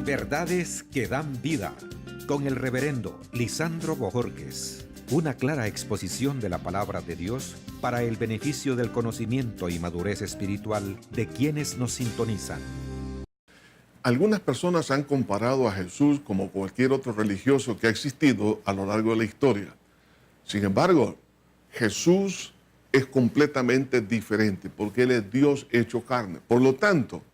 Verdades que dan vida, con el reverendo Lisandro Bojorquez. Una clara exposición de la palabra de Dios para el beneficio del conocimiento y madurez espiritual de quienes nos sintonizan. Algunas personas han comparado a Jesús como cualquier otro religioso que ha existido a lo largo de la historia. Sin embargo, Jesús es completamente diferente porque Él es Dios hecho carne. Por lo tanto,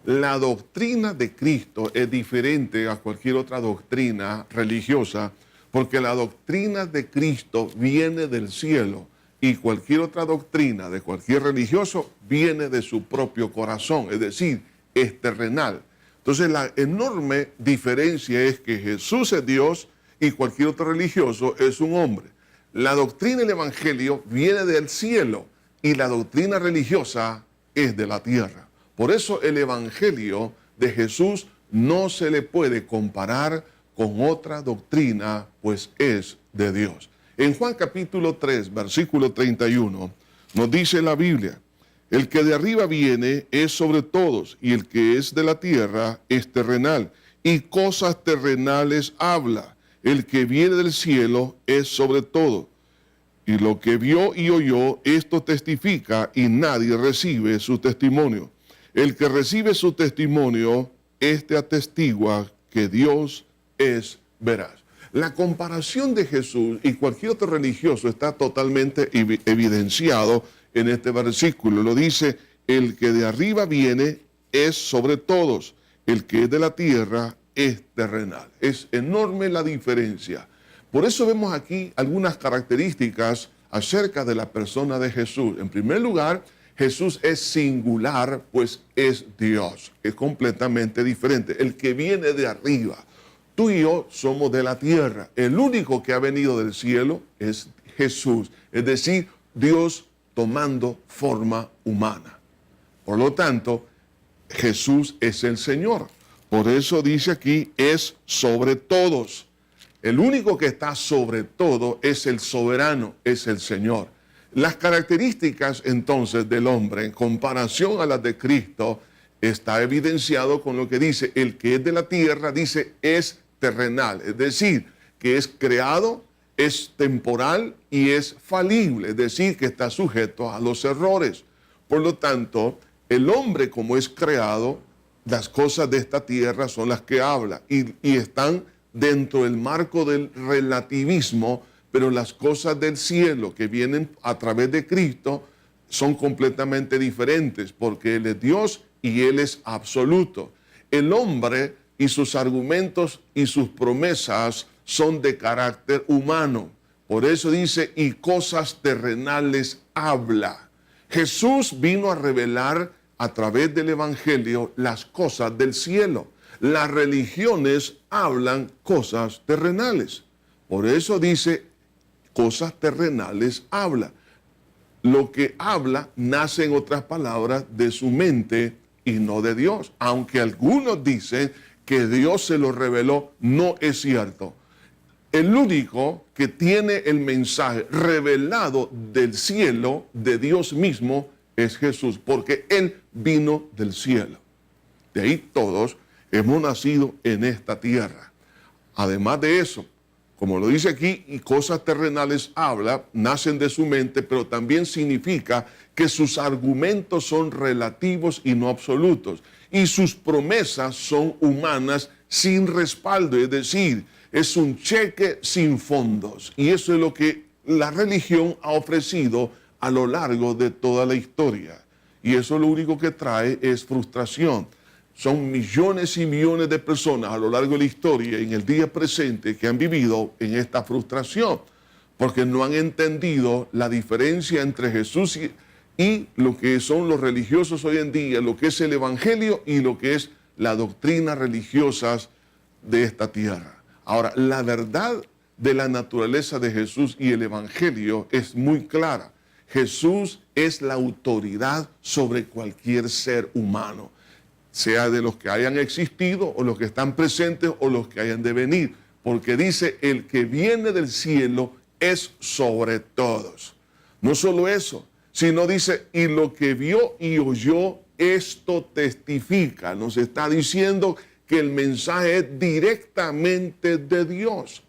la doctrina de Cristo es diferente a cualquier otra doctrina religiosa porque la doctrina de Cristo viene del cielo y cualquier otra doctrina de cualquier religioso viene de su propio corazón, es decir, es terrenal. Entonces la enorme diferencia es que Jesús es Dios y cualquier otro religioso es un hombre. La doctrina del Evangelio viene del cielo y la doctrina religiosa es de la tierra. Por eso el Evangelio de Jesús no se le puede comparar con otra doctrina, pues es de Dios. En Juan capítulo 3, versículo 31, nos dice la Biblia: el que de arriba viene es sobre todos, y el que es de la tierra es terrenal, y cosas terrenales habla. El que viene del cielo es sobre todo. Y lo que vio y oyó, esto testifica, y nadie recibe su testimonio. El que recibe su testimonio, este atestigua que Dios es veraz. La comparación de Jesús y cualquier otro religioso está totalmente evidenciado en este versículo. Lo dice: el que de arriba viene es sobre todos, el que es de la tierra es terrenal. Es enorme la diferencia. Por eso vemos aquí algunas características acerca de la persona de Jesús. En primer lugar, Jesús es singular, pues es Dios. Es completamente diferente. El que viene de arriba. Tú y yo somos de la tierra. El único que ha venido del cielo es Jesús. Es decir, Dios tomando forma humana. Por lo tanto, Jesús es el Señor. Por eso dice aquí, es sobre todos. El único que está sobre todo es el soberano, es el Señor. Las características entonces del hombre en comparación a las de Cristo está evidenciado con lo que dice: el que es de la tierra, dice, es terrenal. Es decir, que es creado, es temporal y es falible, es decir, que está sujeto a los errores. Por lo tanto, el hombre como es creado, las cosas de esta tierra son las que habla y están dentro del marco del relativismo, pero las cosas del cielo que vienen a través de Cristo son completamente diferentes porque Él es Dios y Él es absoluto. El hombre y sus argumentos y sus promesas son de carácter humano. Por eso dice, y cosas terrenales habla. Jesús vino a revelar a través del Evangelio las cosas del cielo. Las religiones hablan cosas terrenales. Por eso dice, cosas terrenales habla. Lo que habla nace, en otras palabras, de su mente y no de Dios. Aunque algunos dicen que Dios se lo reveló, no es cierto. El único que tiene el mensaje revelado del cielo, de Dios mismo, es Jesús, porque Él vino del cielo. De ahí todos hemos nacido en esta tierra. Además de eso, como lo dice aquí, y cosas terrenales habla, nacen de su mente, pero también significa que sus argumentos son relativos y no absolutos. Y sus promesas son humanas sin respaldo, es decir, es un cheque sin fondos. Y eso es lo que la religión ha ofrecido a lo largo de toda la historia. Y eso lo único que trae es frustración. Son millones y millones de personas a lo largo de la historia, en el día presente, que han vivido en esta frustración, porque no han entendido la diferencia entre Jesús y lo que son los religiosos hoy en día, lo que es el Evangelio y lo que es la doctrina religiosa de esta tierra. Ahora, la verdad de la naturaleza de Jesús y el Evangelio es muy clara. Jesús es la autoridad sobre cualquier ser humano, sea de los que hayan existido o los que están presentes o los que hayan de venir, porque dice, el que viene del cielo es sobre todos. No solo eso, sino dice, y lo que vio y oyó, esto testifica. Nos está diciendo que el mensaje es directamente de Dios.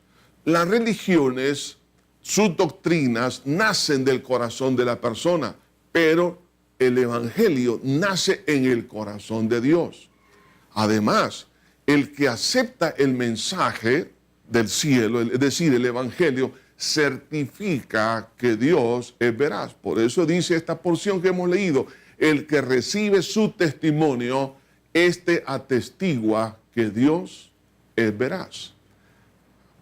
Las religiones, sus doctrinas nacen del corazón de la persona, pero el evangelio nace en el corazón de Dios. Además, el que acepta el mensaje del cielo, es decir, el evangelio, certifica que Dios es veraz. Por eso dice esta porción que hemos leído: el que recibe su testimonio, este atestigua que Dios es veraz.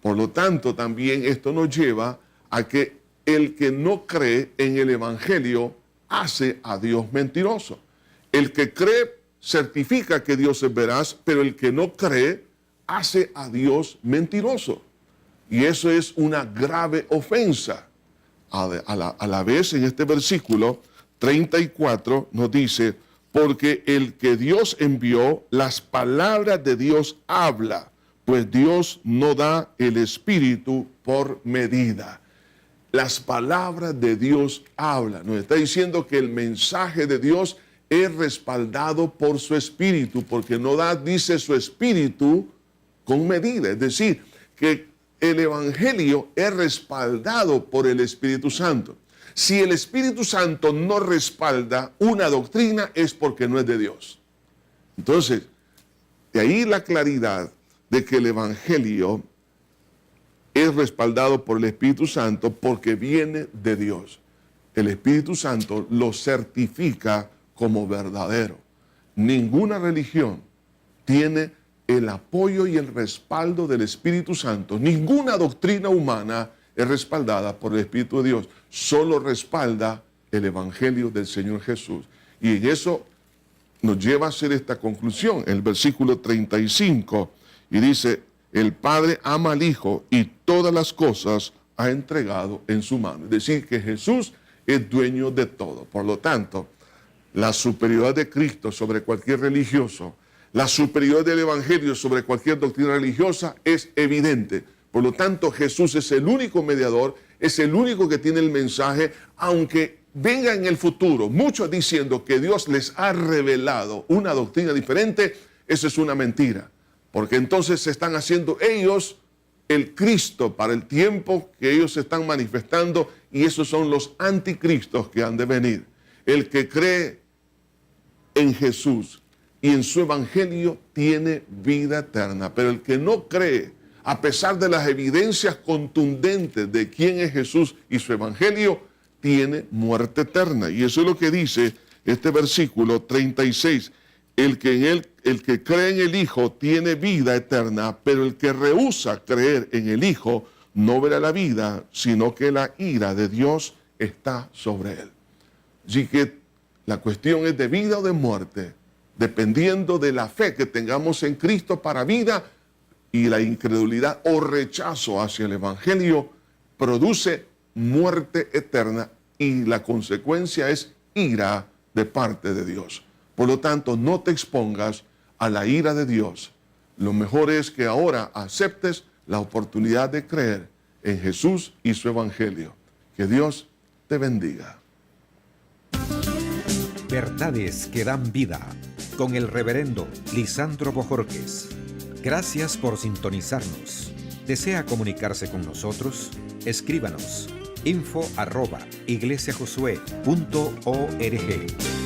Por lo tanto, también esto nos lleva a que el que no cree en el evangelio hace a Dios mentiroso. El que cree certifica que Dios es veraz, pero el que no cree hace a Dios mentiroso. Y eso es una grave ofensa. A la vez, en este versículo 34 nos dice: porque el que Dios envió, las palabras de Dios habla, pues Dios no da el Espíritu por medida. Las palabras de Dios hablan. Nos está diciendo que el mensaje de Dios es respaldado por su Espíritu, porque no da, dice, su Espíritu con medida. Es decir, que el Evangelio es respaldado por el Espíritu Santo. Si el Espíritu Santo no respalda una doctrina, es porque no es de Dios. Entonces, de ahí la claridad de que el Evangelio es respaldado por el Espíritu Santo porque viene de Dios. El Espíritu Santo lo certifica como verdadero. Ninguna religión tiene el apoyo y el respaldo del Espíritu Santo. Ninguna doctrina humana es respaldada por el Espíritu de Dios. Solo respalda el Evangelio del Señor Jesús. Y en eso nos lleva a hacer esta conclusión, el versículo 35, y dice: el Padre ama al Hijo y todas las cosas ha entregado en su mano. Es decir, que Jesús es dueño de todo. Por lo tanto, la superioridad de Cristo sobre cualquier religioso, la superioridad del Evangelio sobre cualquier doctrina religiosa es evidente. Por lo tanto, Jesús es el único mediador, es el único que tiene el mensaje, aunque venga en el futuro muchos diciendo que Dios les ha revelado una doctrina diferente. Eso es una mentira, porque entonces se están haciendo ellos el Cristo para el tiempo que ellos se están manifestando, y esos son los anticristos que han de venir. El que cree en Jesús y en su evangelio tiene vida eterna, pero el que no cree, a pesar de las evidencias contundentes de quién es Jesús y su evangelio, tiene muerte eterna. Y eso es lo que dice este versículo 36. El que cree en el Hijo tiene vida eterna, pero el que rehúsa creer en el Hijo no verá la vida, sino que la ira de Dios está sobre él. Así que la cuestión es de vida o de muerte, dependiendo de la fe que tengamos en Cristo para vida, y la incredulidad o rechazo hacia el Evangelio produce muerte eterna, y la consecuencia es ira de parte de Dios. Por lo tanto, no te expongas a la ira de Dios. Lo mejor es que ahora aceptes la oportunidad de creer en Jesús y su evangelio. Que Dios te bendiga. Verdades que dan vida, con el reverendo Lisandro Bojorquez. Gracias por sintonizarnos. ¿Desea comunicarse con nosotros? Escríbanos info@iglesiajosué.org.